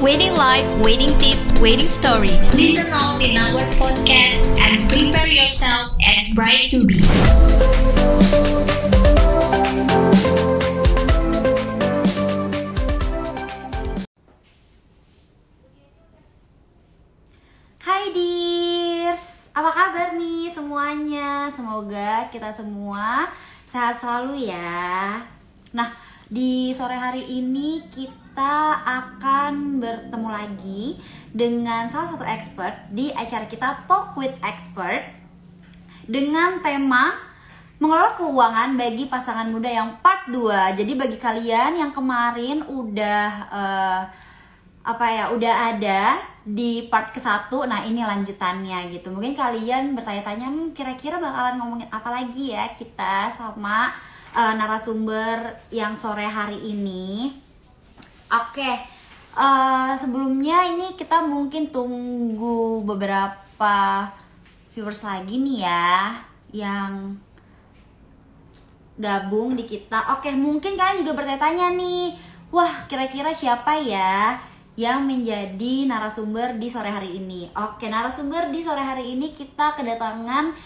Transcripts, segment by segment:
wedding life, wedding tips, wedding story. Listen all in our podcast and prepare yourself as bride to be. Hai dears, apa kabar nih semuanya? Semoga kita semua sehat selalu ya. Nah, di sore hari ini kita akan bertemu lagi dengan salah satu expert di acara kita Talk with Expert dengan tema mengelola keuangan bagi pasangan muda yang part 2. Jadi bagi kalian yang kemarin udah udah ada di part ke-1, nah ini lanjutannya gitu. Mungkin kalian bertanya-tanya, kira-kira bakalan ngomongin apa lagi ya kita sama narasumber yang sore hari ini. Oke, sebelumnya ini kita mungkin tunggu beberapa viewers lagi nih ya yang gabung di kita. Oke, mungkin kalian juga bertanya-tanya nih, wah kira-kira siapa ya yang menjadi narasumber di sore hari ini. Oke, narasumber di sore hari ini kita kedatangan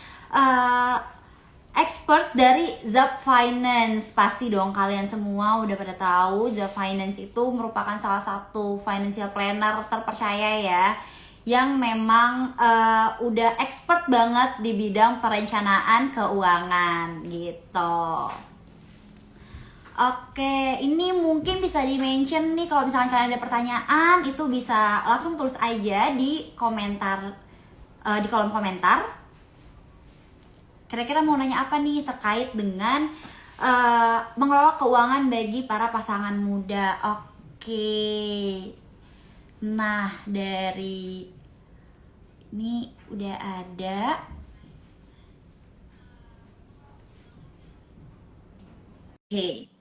expert dari Zap Finance. Pasti dong kalian semua udah pada tahu Zap Finance itu merupakan salah satu financial planner terpercaya ya, yang memang udah expert banget di bidang perencanaan keuangan gitu. Oke, ini mungkin bisa di-mention nih kalau misalkan kalian ada pertanyaan, itu bisa langsung tulis aja di komentar, di kolom komentar. Kira-kira mau nanya apa nih terkait dengan mengelola keuangan bagi para pasangan muda. Oke. Nah, dari ini udah ada. Oke.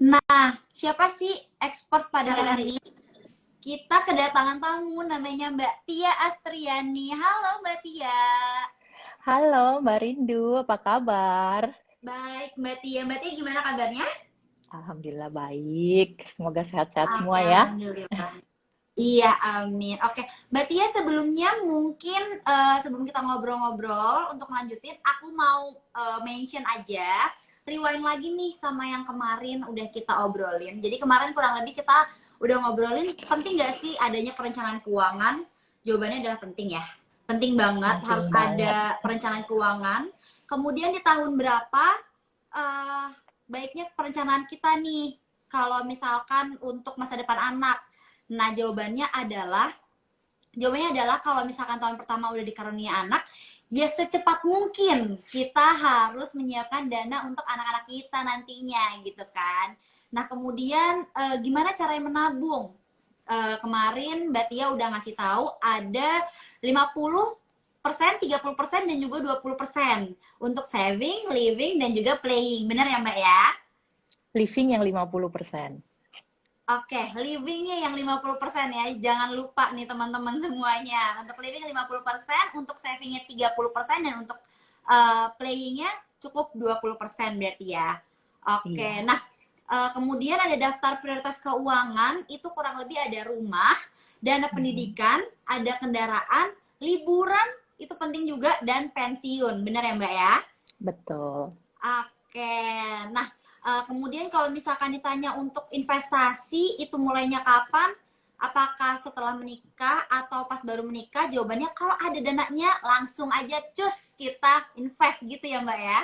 Nah, siapa sih expert pada hari ini? Kita kedatangan tamu namanya Mbak Tia Astriani. Halo Mbak Tia. Halo Mbak Rindu, apa kabar? Baik Mbak Tia. Mbak Tia gimana kabarnya? Alhamdulillah baik, semoga sehat-sehat Oke, semua ya. alhamdulillah. Iya, amin. Oke, Mbak Tia, sebelumnya mungkin sebelum kita ngobrol-ngobrol, untuk lanjutin, aku mau mention aja, rewind lagi nih sama yang kemarin udah kita obrolin. Jadi kemarin kurang lebih kita udah ngobrolin, penting gak sih adanya perencanaan keuangan? Jawabannya adalah penting ya. Penting banget, Penting harus banget. ada perencanaan keuangan. Kemudian di tahun berapa baiknya perencanaan kita nih, kalau misalkan untuk masa depan anak? Nah, jawabannya adalah kalau misalkan tahun pertama udah dikarunia anak, ya secepat mungkin kita harus menyiapkan dana untuk anak-anak kita nantinya gitu kan. Nah, kemudian gimana caranya menabung? Kemarin Mbak Tia udah ngasih tahu ada 50%, 30% dan juga 20% untuk saving, living dan juga playing. Benar ya Mbak ya? Living yang 50%. Oke, livingnya yang 50% ya. Jangan lupa nih teman-teman semuanya. Untuk living 50%, untuk savingnya 30%, dan untuk playingnya cukup 20% berarti ya. Oke, Iya. nah kemudian ada daftar prioritas keuangan. Itu kurang lebih ada rumah, dana pendidikan, ada kendaraan, liburan, itu penting juga, dan pensiun. Benar ya Mbak ya? Betul. Oke, nah kemudian kalau misalkan ditanya untuk investasi, itu mulainya kapan? Apakah setelah menikah atau pas baru menikah? Jawabannya kalau ada dananya langsung aja cus kita invest gitu ya Mbak ya?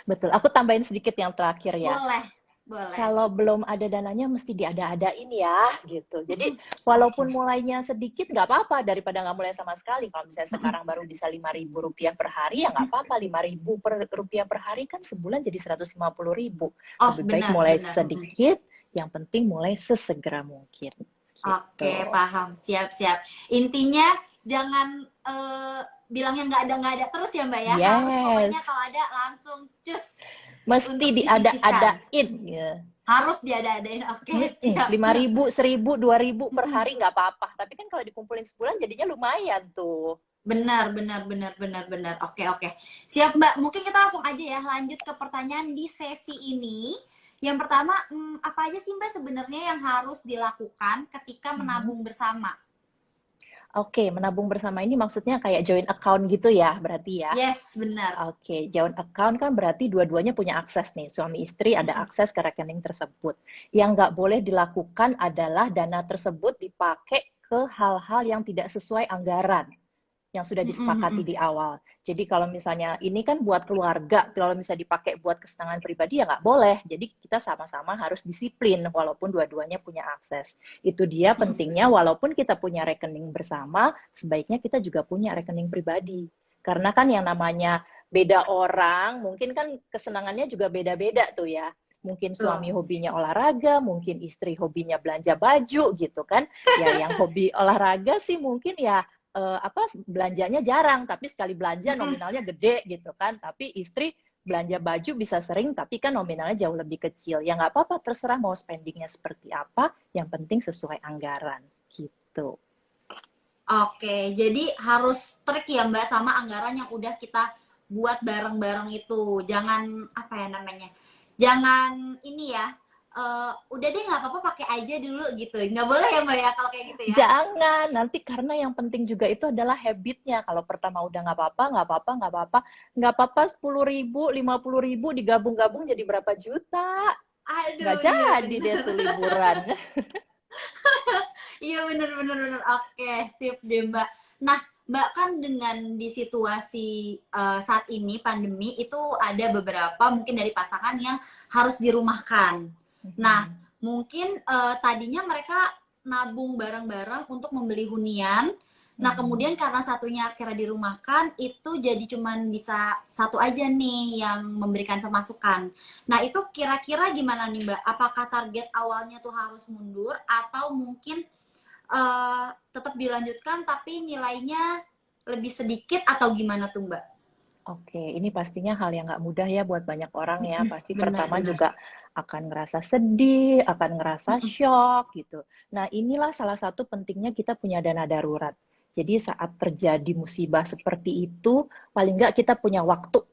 Betul. Aku tambahin sedikit yang terakhir ya. Boleh, boleh. Kalau belum ada dananya mesti diada-adain ya gitu. Jadi walaupun mulainya sedikit nggak apa-apa daripada nggak mulai sama sekali. Kalau misalnya sekarang baru bisa Rp5.000 per hari ya nggak apa-apa. Rp5.000 per hari kan sebulan jadi Rp150.000. Oh, Lebih baik mulai sedikit, yang penting mulai sesegera mungkin. Gitu. Oke, paham. Siap-siap. Intinya jangan bilangnya nggak ada terus ya Mbak ya. Yes. Harus pokoknya kalau ada langsung cus. Mesti diada-adain ya. Harus diada-adain. Oke, siap. 5.000, 1.000, 2.000 per hari nggak apa-apa. Tapi kan kalau dikumpulin sebulan jadinya lumayan tuh. Benar. Oke. Siap Mbak, mungkin kita langsung aja ya lanjut ke pertanyaan di sesi ini, Yang pertama, apa aja sih Mbak sebenarnya yang harus dilakukan ketika menabung bersama? Oke, menabung bersama ini maksudnya kayak joint account gitu ya, berarti ya? Yes, benar. Oke, joint account kan berarti dua-duanya punya akses nih, suami istri ada akses ke rekening tersebut. Yang nggak boleh dilakukan adalah dana tersebut dipakai ke hal-hal yang tidak sesuai anggaran yang sudah disepakati di awal. Jadi kalau misalnya ini kan buat keluarga, kalau misalnya dipakai buat kesenangan pribadi ya nggak boleh. Jadi kita sama-sama harus disiplin walaupun dua-duanya punya akses. Itu dia pentingnya walaupun kita punya rekening bersama, sebaiknya kita juga punya rekening pribadi. Karena kan yang namanya beda orang, mungkin kan kesenangannya juga beda-beda tuh ya. Mungkin suami hobinya olahraga, mungkin istri hobinya belanja baju gitu kan. Ya yang hobi olahraga sih mungkin ya belanjanya jarang, tapi sekali belanja nominalnya gede gitu kan. Tapi istri belanja baju bisa sering, tapi kan nominalnya jauh lebih kecil. Ya nggak apa-apa, terserah mau spendingnya seperti apa, yang penting sesuai anggaran gitu. Oke, jadi harus trik ya Mbak sama anggaran yang udah kita buat bareng-bareng itu. Jangan apa ya namanya? Jangan ini ya. Udah deh nggak apa-apa pakai aja dulu gitu. Nggak boleh ya Mbak ya kalau kayak gitu ya. Jangan, nanti karena yang penting juga itu adalah habitnya. Kalau pertama udah nggak apa-apa, nggak apa-apa, nggak apa-apa, nggak apa-apa 10.000, 50.000 digabung-gabung jadi berapa juta? Aduh, Nggak iya jadi deh bener. tuh liburan. Iya bener. Oke, sip deh Mbak. Nah, Mbak kan dengan di situasi saat ini pandemi itu ada beberapa mungkin dari pasangan yang harus dirumahkan. Nah, mungkin tadinya mereka nabung bareng-bareng untuk membeli hunian. Nah, kemudian karena satunya akhirnya dirumahkan, itu jadi cuman bisa satu aja nih yang memberikan pemasukan. Nah, itu kira-kira gimana nih Mbak? Apakah target awalnya tuh harus mundur atau mungkin tetap dilanjutkan tapi nilainya lebih sedikit atau gimana tuh Mbak? Oke, ini pastinya hal yang nggak mudah ya buat banyak orang ya. Pasti pertama Benar-benar. juga akan ngerasa sedih, akan ngerasa shock gitu. Nah, inilah salah satu pentingnya kita punya dana darurat. Jadi saat terjadi musibah seperti itu, paling nggak kita punya waktu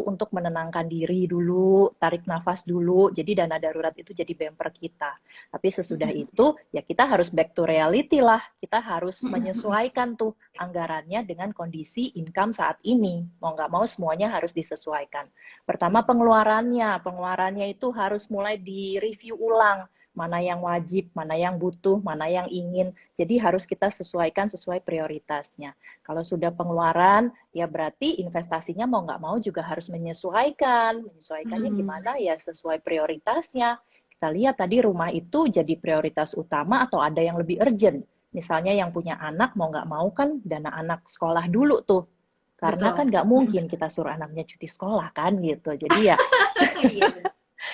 untuk menenangkan diri dulu, tarik nafas dulu. Jadi dana darurat itu jadi bumper kita. Tapi sesudah itu, ya kita harus back to reality lah. Kita harus menyesuaikan tuh anggarannya dengan kondisi income saat ini. Mau nggak mau semuanya harus disesuaikan. Pertama pengeluarannya itu harus mulai di-review ulang. Mana yang wajib, mana yang butuh, mana yang ingin. Jadi harus kita sesuaikan sesuai prioritasnya. Kalau sudah pengeluaran, ya berarti investasinya mau nggak mau juga harus menyesuaikan. Menyesuaikannya gimana ya sesuai prioritasnya. Kita lihat tadi rumah itu jadi prioritas utama atau ada yang lebih urgent. Misalnya yang punya anak mau nggak mau kan dana anak sekolah dulu tuh. Karena Betul. kan nggak mungkin kita suruh anaknya cuti sekolah kan gitu. Jadi ya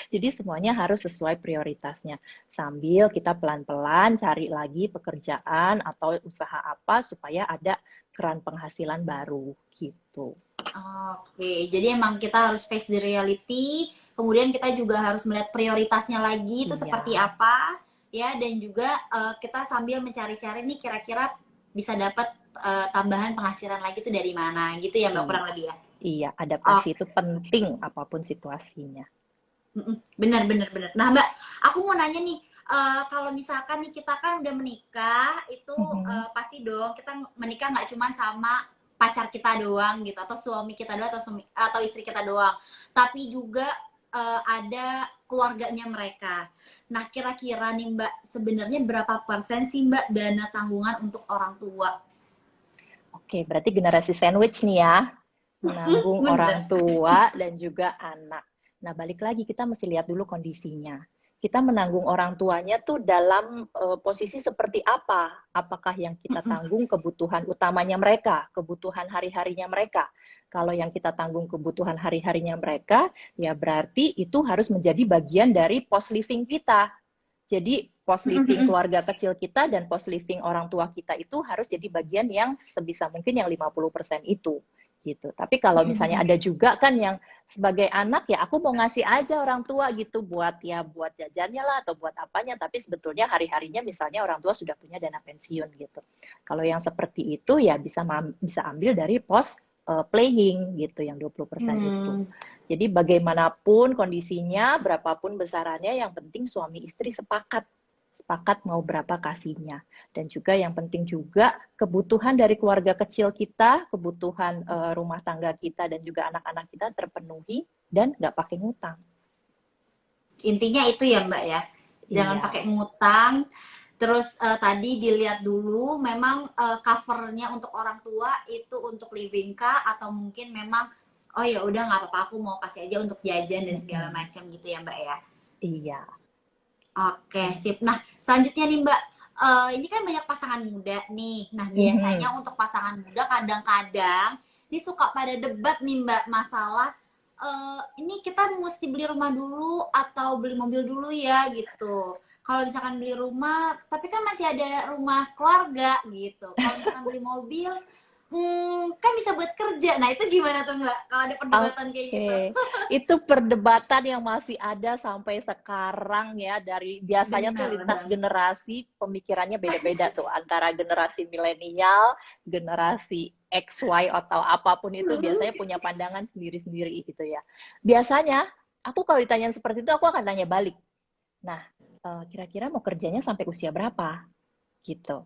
jadi semuanya harus sesuai prioritasnya. Sambil kita pelan-pelan cari lagi pekerjaan atau usaha apa supaya ada keran penghasilan baru gitu. Oke, jadi emang kita harus face the reality, kemudian kita juga harus melihat prioritasnya lagi itu seperti Iya. apa, ya, dan juga kita sambil mencari-cari nih kira-kira bisa dapat tambahan penghasilan lagi itu dari mana, gitu ya Mbak, kurang lebih ya? Iya, Oh, adaptasi itu penting apapun situasinya. benar. Nah Mbak, aku mau nanya nih, kalau misalkan nih kita kan udah menikah, itu pasti dong kita menikah nggak cuma sama pacar kita doang gitu, atau suami kita doang, atau istri kita doang, tapi juga ada keluarganya mereka. Nah kira-kira nih Mbak, sebenarnya berapa persen sih Mbak dana tanggungan untuk orang tua? Oke, berarti generasi sandwich nih ya. Menanggung Bener. orang tua dan juga anak. Nah, balik lagi kita mesti lihat dulu kondisinya. Kita menanggung orang tuanya tuh dalam posisi seperti apa? Apakah yang kita tanggung kebutuhan utamanya mereka, kebutuhan hari-harinya mereka? Kalau yang kita tanggung kebutuhan hari-harinya mereka, ya berarti itu harus menjadi bagian dari post living kita. Jadi post living keluarga kecil kita dan post living orang tua kita itu harus jadi bagian yang sebisa mungkin yang 50% itu. Gitu. Tapi kalau misalnya ada juga kan yang sebagai anak ya aku mau ngasih aja orang tua gitu buat jajannya lah atau buat apanya, tapi sebetulnya hari-harinya misalnya orang tua sudah punya dana pensiun gitu. Kalau yang seperti itu ya bisa ambil dari pos playing gitu, yang 20% itu. Jadi bagaimanapun kondisinya, berapapun besarannya, yang penting suami istri sepakat mau berapa kasihnya. Dan juga yang penting juga kebutuhan dari keluarga kecil kita, kebutuhan rumah tangga kita dan juga anak-anak kita terpenuhi dan nggak pakai ngutang. Intinya itu ya Mbak ya, jangan Iya. pakai ngutang. Terus tadi dilihat dulu memang covernya untuk orang tua itu untuk living kah, atau mungkin memang oh ya udah nggak apa-apa aku mau kasih aja untuk jajan dan segala macam gitu ya Mbak ya. Iya. Oke, sip. Nah, selanjutnya nih Mbak, ini kan banyak pasangan muda nih. Nah, biasanya untuk pasangan muda kadang-kadang ini suka pada debat nih Mbak, masalah ini kita mesti beli rumah dulu atau beli mobil dulu ya gitu. Kalau misalkan beli rumah, tapi kan masih ada rumah keluarga gitu. Kalau misalkan beli mobil, kan bisa buat kerja. Nah, itu gimana tuh Mbak? Kalau ada perdebatan kayak gitu. Itu perdebatan yang masih ada sampai sekarang ya, dari biasanya tuh lintas generasi pemikirannya beda-beda tuh, antara generasi milenial, generasi X, Y, atau apapun itu biasanya punya pandangan sendiri-sendiri gitu ya. Biasanya aku kalau ditanya seperti itu, aku akan tanya balik. Nah, kira-kira mau kerjanya sampai usia berapa? Gitu.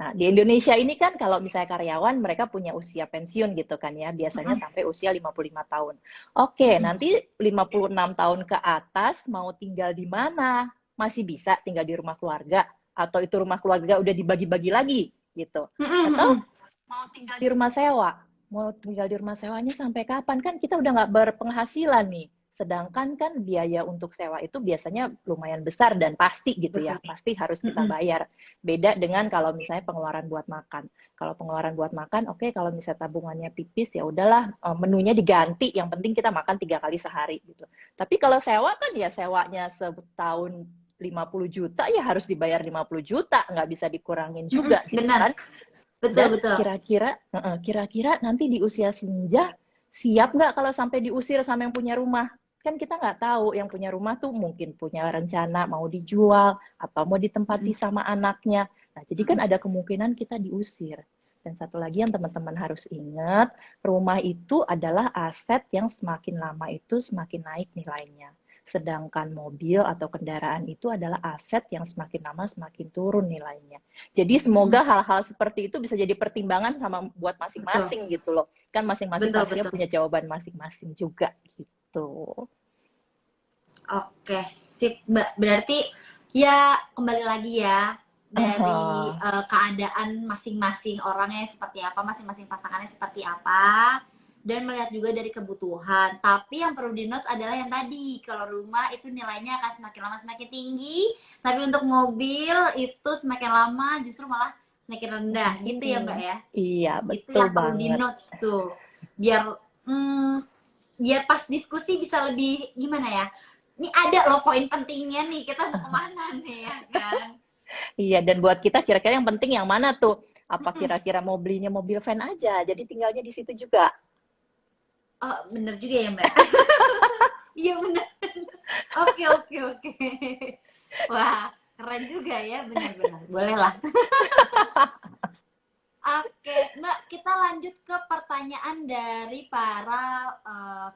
Nah, di Indonesia ini kan kalau misalnya karyawan, mereka punya usia pensiun gitu kan ya, biasanya sampai usia 55 tahun. Oke, nanti 56 tahun ke atas mau tinggal di mana? Masih bisa tinggal di rumah keluarga? Atau itu rumah keluarga udah dibagi-bagi lagi gitu? Atau mau tinggal di rumah sewa? Mau tinggal di rumah sewanya sampai kapan? Kan kita udah nggak berpenghasilan nih. Sedangkan kan biaya untuk sewa itu biasanya lumayan besar dan pasti gitu ya, pasti harus kita bayar. Beda dengan kalau misalnya pengeluaran buat makan. Kalau pengeluaran buat makan, oke, kalau misalnya tabungannya tipis ya udahlah, menunya diganti, yang penting kita makan 3 kali sehari gitu. Tapi kalau sewa kan ya sewanya setahun 50 juta ya harus dibayar 50 juta, nggak bisa dikurangin juga gitu kan. Betul. Kira-kira nanti di usia senja siap nggak kalau sampai diusir sama yang punya rumah? Kan kita nggak tahu, yang punya rumah tuh mungkin punya rencana mau dijual atau mau ditempati sama anaknya. Nah, jadi kan ada kemungkinan kita diusir. Dan satu lagi yang teman-teman harus ingat, rumah itu adalah aset yang semakin lama itu semakin naik nilainya. Sedangkan mobil atau kendaraan itu adalah aset yang semakin lama semakin turun nilainya. Jadi semoga hal-hal seperti itu bisa jadi pertimbangan sama buat masing-masing gitu loh. Kan masing-masing pastinya punya jawaban masing-masing juga gitu. Oke, sip Mbak. Berarti ya kembali lagi ya dari keadaan masing-masing orangnya seperti apa, masing-masing pasangannya seperti apa, dan melihat juga dari kebutuhan. Tapi yang perlu di-note adalah yang tadi, kalau rumah itu nilainya akan semakin lama semakin tinggi, tapi untuk mobil itu semakin lama justru malah semakin rendah, gitu ya Mbak ya? Iya, betul itu yang perlu banget. di-note tuh, biar pas diskusi bisa lebih gimana ya? Ini ada loh poin pentingnya nih, kita mau kemana nih ya kan? Iya, dan buat kita kira-kira yang penting yang mana tuh? Apa kira-kira mau belinya mobil van aja, jadi tinggalnya di situ juga? Oh, bener juga ya Mbak. Iya bener. Oke. Wah, keren juga ya, benar-benar. Boleh lah. Oke, Mbak, kita lanjut ke pertanyaan dari para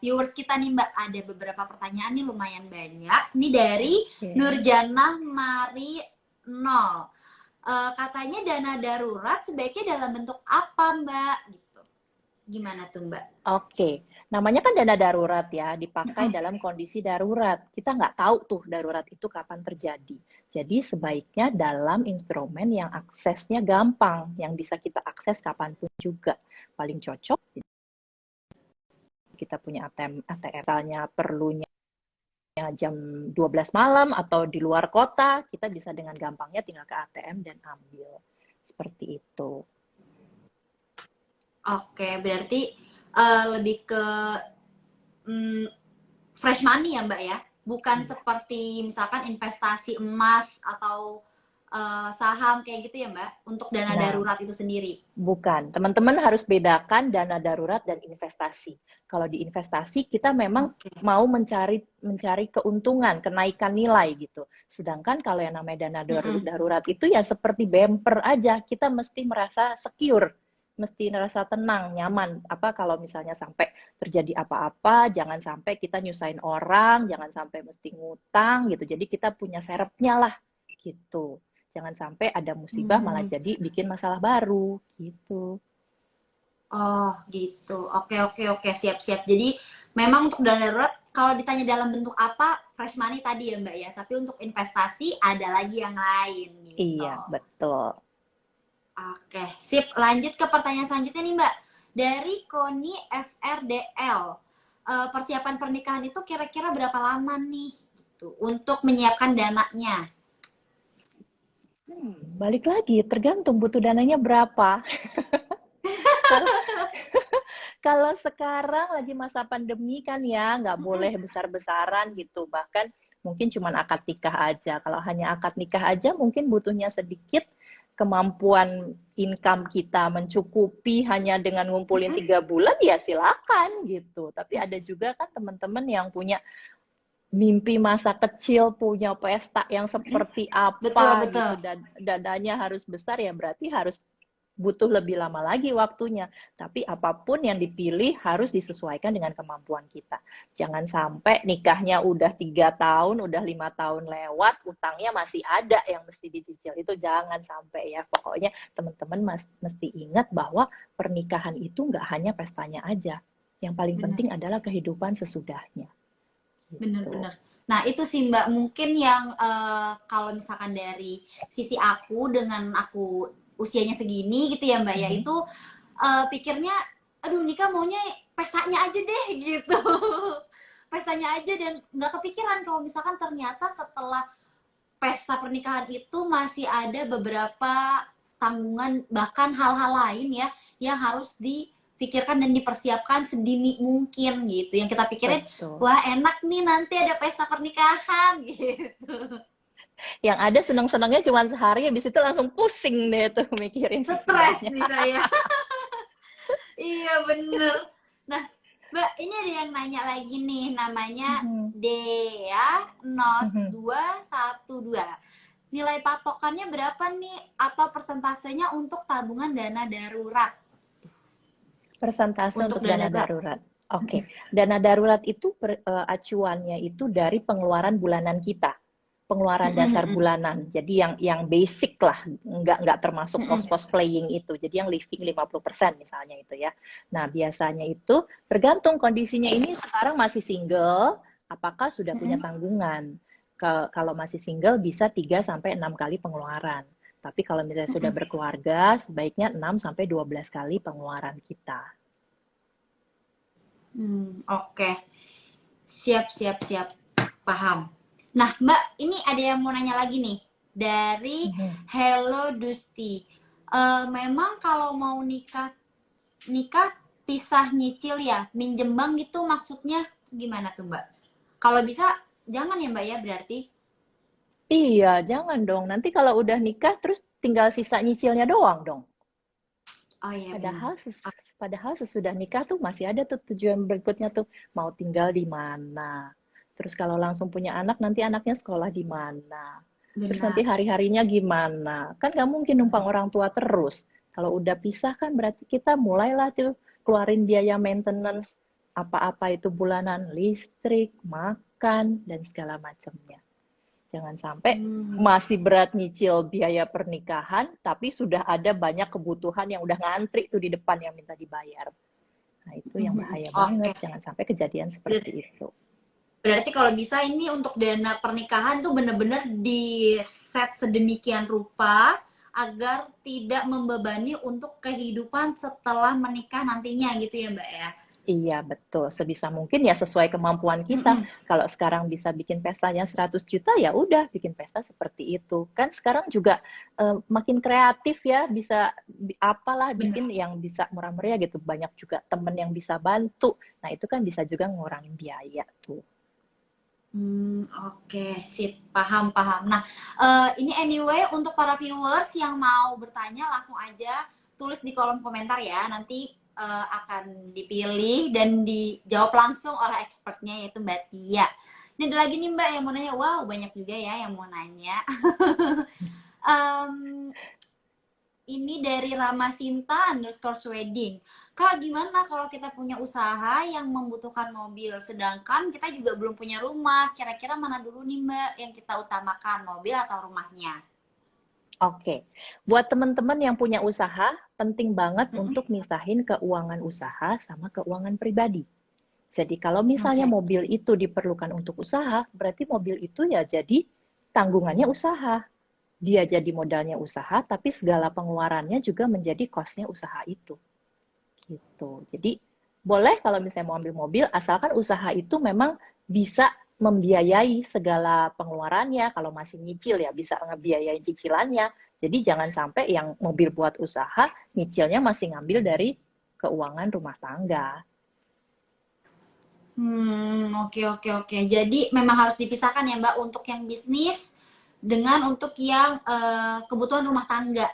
viewers kita nih Mbak. Ada beberapa pertanyaan nih lumayan banyak. Ini dari Nurjanah Mari 0. Katanya dana darurat sebaiknya dalam bentuk apa Mbak? Gitu. Gimana tuh Mbak? Oke, namanya kan dana darurat ya, dipakai dalam kondisi darurat. Kita nggak tahu tuh darurat itu kapan terjadi. Jadi sebaiknya dalam instrumen yang aksesnya gampang, yang bisa kita akses kapanpun juga. Paling cocok kita punya ATM, misalnya perlunya jam 12 malam atau di luar kota, kita bisa dengan gampangnya tinggal ke ATM dan ambil. Seperti itu. Oke, berarti lebih ke fresh money ya Mbak ya? Bukan seperti misalkan investasi emas atau saham kayak gitu ya Mbak? Untuk dana darurat itu sendiri? Bukan. Teman-teman harus bedakan dana darurat dan investasi. Kalau di investasi kita memang mau mencari keuntungan, kenaikan nilai gitu. Sedangkan kalau yang namanya dana darurat itu ya seperti bumper aja. Kita mesti merasa secure. mesti ngerasa tenang, nyaman. Apa kalau misalnya sampai terjadi apa-apa, jangan sampai kita nyusahin orang, jangan sampai mesti ngutang gitu. Jadi kita punya serepnya lah gitu. Jangan sampai ada musibah malah Hmm. jadi bikin masalah baru gitu. Oh gitu. Oke oke oke, siap-siap. Jadi memang untuk dana darurat kalau ditanya dalam bentuk apa, fresh money tadi ya Mbak ya. Tapi untuk investasi ada lagi yang lain gitu. Iya, betul. Oke, sip. Lanjut ke pertanyaan selanjutnya nih Mbak. Dari Koni FRDL. Persiapan pernikahan itu kira-kira berapa lama nih gitu, untuk menyiapkan dananya? Balik lagi, tergantung butuh dananya berapa. Kalau kalau sekarang lagi masa pandemi kan ya, nggak boleh besar-besaran gitu. Bahkan mungkin cuma akad nikah aja. Kalau hanya akad nikah aja mungkin butuhnya sedikit, kemampuan income kita mencukupi hanya dengan ngumpulin 3 bulan, ya silakan gitu. Tapi ada juga kan teman-teman yang punya mimpi masa kecil, punya pesta yang seperti Betul apa betul. gitu, dan dananya harus besar, ya berarti harus butuh lebih lama lagi waktunya. Tapi apapun yang dipilih harus disesuaikan dengan kemampuan kita. Jangan sampai nikahnya udah 3 tahun, udah 5 tahun lewat, utangnya masih ada yang mesti dicicil. Itu jangan sampai ya. Pokoknya teman-teman mesti ingat bahwa pernikahan itu nggak hanya pestanya aja. Yang paling Benar. penting adalah kehidupan sesudahnya. Gitu. Bener-bener. Nah, itu sih Mbak, mungkin yang kalau misalkan dari sisi aku, dengan aku usianya segini gitu ya Mbak ya, itu pikirnya, aduh nikah maunya pestanya aja deh gitu. Pestanya aja, dan nggak kepikiran kalau misalkan ternyata setelah pesta pernikahan itu masih ada beberapa tanggungan, bahkan hal-hal lain ya, yang harus dipikirkan dan dipersiapkan sedini mungkin gitu. Yang kita pikirin, Betul. wah enak nih nanti ada pesta pernikahan gitu. Yang ada seneng-senengnya cuma sehari, habis itu langsung pusing deh tuh mikirin Stres sesudahnya. nih saya. Iya bener. Nah, Mbak, ini ada yang nanya lagi nih, namanya Dea0212. Nilai patokannya berapa nih, atau persentasenya untuk tabungan dana darurat? Persentase Untuk untuk dana dana darurat. Oke, dana darurat itu acuannya itu dari pengeluaran bulanan kita, pengeluaran dasar bulanan. Jadi yang basic lah, nggak termasuk pos-pos playing itu. Jadi yang living 50% misalnya itu ya. Nah, biasanya itu tergantung kondisinya, ini sekarang masih single, apakah sudah punya tanggungan. Kalau masih single bisa 3 sampai 6 kali pengeluaran. Tapi kalau misalnya sudah berkeluarga, sebaiknya 6 sampai 12 kali pengeluaran kita. Oke. Siap, siap, siap. Paham. Nah, Mbak, ini ada yang mau nanya lagi nih. Dari Hello Dusti. Memang kalau mau nikah pisah nyicil ya? Minjem bank gitu maksudnya gimana tuh, Mbak? Kalau bisa, jangan ya, Mbak ya, berarti? Iya, jangan dong. Nanti kalau udah nikah, terus tinggal sisa nyicilnya doang dong. Oh iya, Padahal sesudah nikah tuh masih ada tuh tujuan berikutnya tuh, mau tinggal di mana. Terus kalau langsung punya anak, nanti anaknya sekolah di mana. Terus nanti benar. hari-harinya gimana. Kan nggak mungkin numpang orang tua terus. Kalau udah pisah kan berarti kita mulailah tuh keluarin biaya maintenance, apa-apa itu bulanan, listrik, makan, dan segala macamnya. Jangan sampai masih berat nyicil biaya pernikahan, tapi sudah ada banyak kebutuhan yang udah ngantri tuh di depan yang minta dibayar. Nah, itu yang bahaya banget. Jangan sampai kejadian seperti itu. Berarti kalau bisa ini untuk dana pernikahan tuh bener-bener di set sedemikian rupa agar tidak membebani untuk kehidupan setelah menikah nantinya gitu ya Mbak ya? Iya, betul. Sebisa mungkin ya sesuai kemampuan kita. Kalau sekarang bisa bikin pestanya 100 juta, ya udah bikin pesta seperti itu. Kan sekarang juga makin kreatif ya, bisa apalah bikin yang bisa murah meriah gitu. Banyak juga temen yang bisa bantu. Nah, itu kan bisa juga ngurangin biaya tuh. Oke, sip. Paham. Nah, ini anyway untuk para viewers yang mau bertanya langsung aja tulis di kolom komentar ya. Nanti akan dipilih dan dijawab langsung oleh expertnya, yaitu Mbak Tia. Ini ada lagi nih Mbak yang mau nanya. Wow, banyak juga ya yang mau nanya. ini dari Ramasinta _wedding. Kak, gimana kalau kita punya usaha yang membutuhkan mobil, sedangkan kita juga belum punya rumah? Kira-kira mana dulu nih Mbak yang kita utamakan, mobil atau rumahnya? Oke, buat teman-teman yang punya usaha, penting banget untuk misahin keuangan usaha sama keuangan pribadi. Jadi kalau misalnya Oke. mobil itu diperlukan untuk usaha, berarti mobil itu ya jadi tanggungannya usaha. Dia jadi modalnya usaha, tapi segala pengeluarannya juga menjadi cost-nya usaha itu. Gitu. Jadi boleh kalau misalnya mau ambil mobil, asalkan usaha itu memang bisa membiayai segala pengeluarannya. Kalau masih nyicil ya bisa ngebiayain cicilannya. Jadi jangan sampai yang mobil buat usaha, nyicilnya masih ngambil dari keuangan rumah tangga. Oke. Jadi memang harus dipisahkan ya Mbak untuk yang bisnis dengan untuk yang kebutuhan rumah tangga.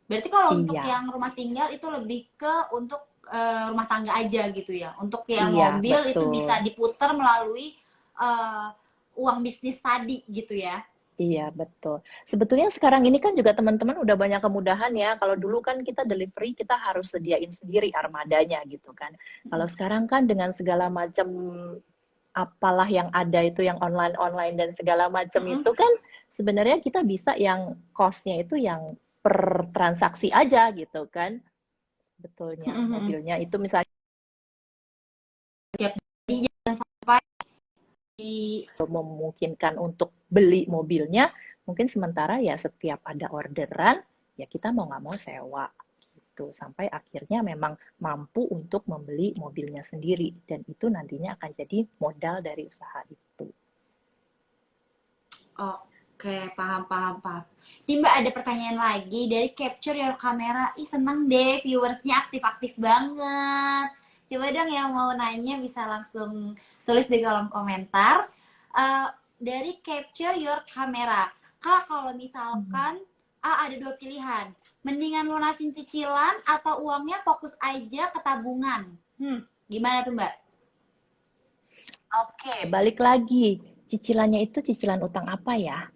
Berarti kalau untuk Iya, yang rumah tinggal itu lebih ke untuk rumah tangga aja gitu ya. Untuk yang iya, mobil itu betul. bisa diputar melalui eh, uang bisnis tadi gitu ya. Iya, betul. Sebetulnya sekarang ini kan juga teman-teman udah banyak kemudahan ya. Kalau dulu kan kita delivery, kita harus sediain sendiri armadanya gitu kan. Kalau sekarang kan dengan segala macam apalah yang ada itu yang online-online dan segala macam itu kan sebenarnya kita bisa yang cost-nya itu yang per transaksi aja gitu kan. Betulnya, mobilnya itu misalnya Tiap hari jangan sampai di memungkinkan untuk beli mobilnya, mungkin sementara ya setiap ada orderan, ya kita mau nggak mau sewa gitu. Sampai akhirnya memang mampu untuk membeli mobilnya sendiri. Dan itu nantinya akan jadi modal dari usaha itu. Oke, paham. Ini Mbak ada pertanyaan lagi dari Capture Your Camera. Ih, seneng deh viewersnya aktif-aktif banget. Coba dong yang mau nanya bisa langsung tulis di kolom komentar. Dari Capture Your Camera. Kak, kalau misalkan ada dua pilihan. Mendingan lunasin cicilan atau uangnya fokus aja ke tabungan. Gimana tuh Mbak? Oke, balik lagi. Cicilannya itu cicilan utang apa ya?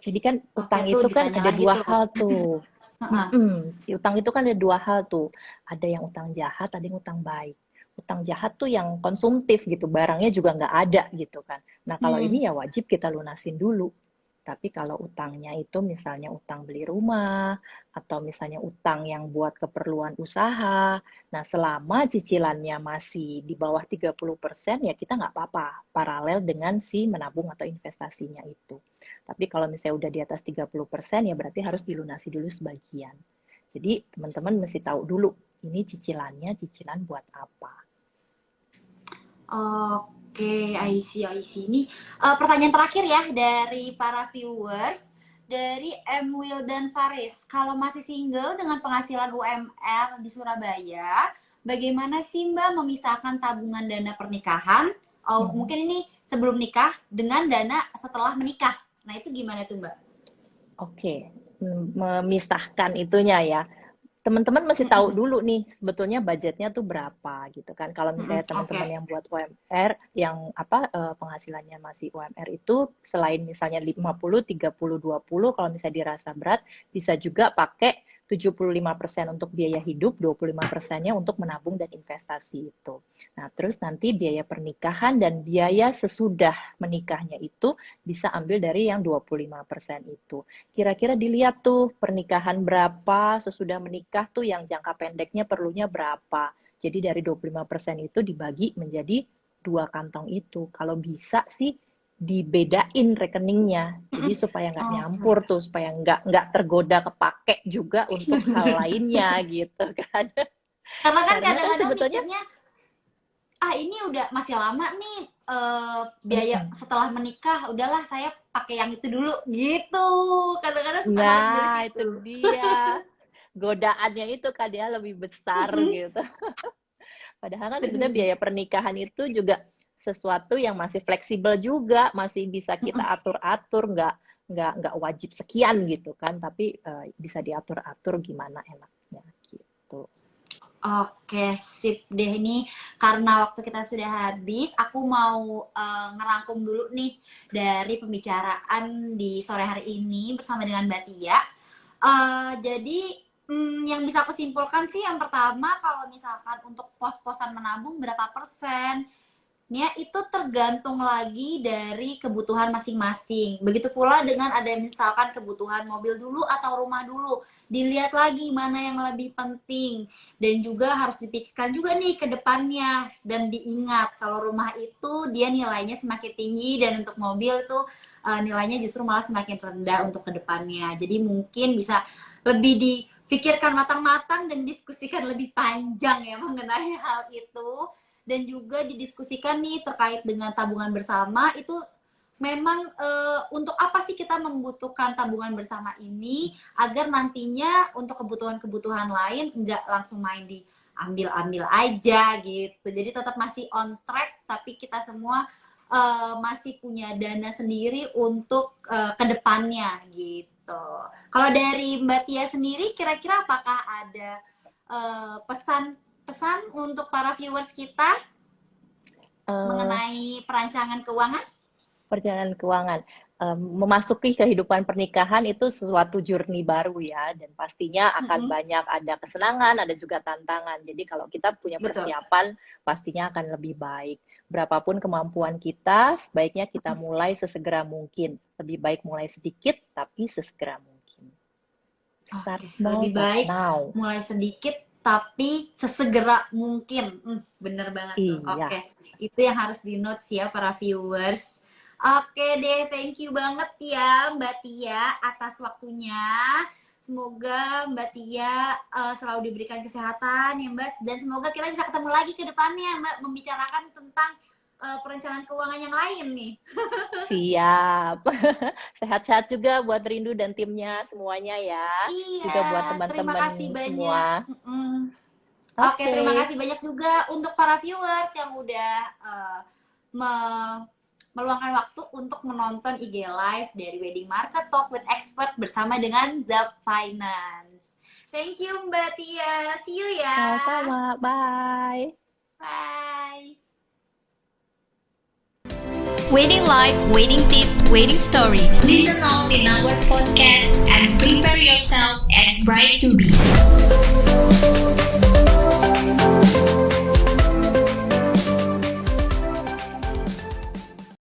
Jadi kan Oke utang tuh itu kan ditanya ada lagi dua tuh. hal tuh. Utang itu kan ada dua hal tuh. Ada yang utang jahat, ada yang utang baik. Utang jahat tuh yang konsumtif gitu, barangnya juga nggak ada gitu kan. Nah kalau ini ya wajib kita lunasin dulu. Tapi kalau utangnya itu misalnya utang beli rumah, atau misalnya utang yang buat keperluan usaha, nah selama cicilannya masih di bawah 30% ya kita nggak apa-apa, paralel dengan si menabung atau investasinya itu. Tapi kalau misalnya udah di atas 30% ya berarti harus dilunasi dulu sebagian. Jadi teman-teman mesti tahu dulu, ini cicilannya cicilan buat apa. Oke, I see. Ini pertanyaan terakhir ya dari para viewers. Dari M. Wildan Faris. Kalau masih single dengan penghasilan UMR di Surabaya, bagaimana sih Mbak memisahkan tabungan dana pernikahan? Oh, mungkin ini sebelum nikah dengan dana setelah menikah. Nah, itu gimana tuh Mbak? Oke, memisahkan itunya ya. Teman-teman mesti tahu dulu nih sebetulnya budgetnya tuh berapa gitu kan. Kalau misalnya Oke. teman-teman yang buat UMR yang apa penghasilannya masih UMR itu selain misalnya 50 30 20 kalau misalnya dirasa berat bisa juga pakai 75% untuk biaya hidup, 25%-nya untuk menabung dan investasi itu. Nah, terus nanti biaya pernikahan dan biaya sesudah menikahnya itu bisa ambil dari yang 25% itu. Kira-kira dilihat tuh pernikahan berapa, sesudah menikah tuh yang jangka pendeknya perlunya berapa. Jadi dari 25% itu dibagi menjadi 2 kantong itu. Kalau bisa sih dibedain rekeningnya. Jadi supaya nggak nyampur tuh, supaya nggak tergoda kepake juga untuk hal lainnya gitu kan. Karena kan Karena kan kadang-kadang sebetulnya mikirnya, ini udah masih lama nih biaya setelah menikah, udahlah saya pakai yang itu dulu gitu. Kadang-kadang suka ngeliat dari nah situ. itu dia godaannya itu kan ya lebih besar gitu. Padahal kan sebenarnya biaya pernikahan itu juga sesuatu yang masih fleksibel juga, masih bisa kita atur-atur, nggak wajib sekian gitu kan, tapi bisa diatur-atur gimana enaknya gitu. Oke, sip deh nih. Karena waktu kita sudah habis, aku mau ngerangkum dulu nih dari pembicaraan di sore hari ini bersama dengan Mbak Tia. Jadi yang bisa aku simpulkan sih yang pertama kalau misalkan untuk pos-posan menabung berapa persen, ya itu tergantung lagi dari kebutuhan masing-masing. Begitu pula dengan ada misalkan kebutuhan mobil dulu atau rumah dulu. Dilihat lagi mana yang lebih penting. Dan juga harus dipikirkan juga nih ke depannya. Dan diingat kalau rumah itu dia nilainya semakin tinggi dan untuk mobil itu nilainya justru malah semakin rendah untuk ke depannya. Jadi mungkin bisa lebih dipikirkan matang-matang dan diskusikan lebih panjang ya mengenai hal itu. Dan juga didiskusikan nih terkait dengan tabungan bersama itu memang untuk apa sih kita membutuhkan tabungan bersama ini agar nantinya untuk kebutuhan-kebutuhan lain nggak langsung main diambil-ambil aja gitu. Jadi tetap masih on track tapi kita semua masih punya dana sendiri untuk kedepannya gitu. Kalau dari Mbak Tia sendiri kira-kira apakah ada pesan untuk para viewers kita mengenai perancangan keuangan? Perjalanan keuangan, memasuki kehidupan pernikahan itu sesuatu journey baru ya, dan pastinya akan banyak ada kesenangan, ada juga tantangan. Jadi kalau kita punya persiapan, pastinya akan lebih baik. Berapapun kemampuan kita, sebaiknya kita mulai sesegera mungkin. Lebih baik mulai sedikit, tapi sesegera mungkin. Start small, lebih baik now. mulai sedikit, tapi sesegera mungkin. Bener banget tuh. Iya. Oke, itu yang harus di-note ya para viewers. Oke deh, thank you banget ya Mbak Tia atas waktunya. Semoga Mbak Tia selalu diberikan kesehatan ya Mbak. Dan semoga kita bisa ketemu lagi ke depannya Mbak, membicarakan tentang perencanaan keuangan yang lain nih. Siap. Sehat-sehat juga buat Rindu dan timnya semuanya ya. Iya, juga buat teman-teman terima kasih semua. banyak. Oke, terima kasih banyak juga untuk para viewers yang udah meluangkan waktu untuk menonton IG Live dari Wedding Market Talk with Expert bersama dengan Zap Finance. Thank you Mbak Tia. See you ya. Sama-sama. Bye. Bye. Wedding life, wedding tips, wedding story. Listen all in our podcast and prepare yourself as bride to be.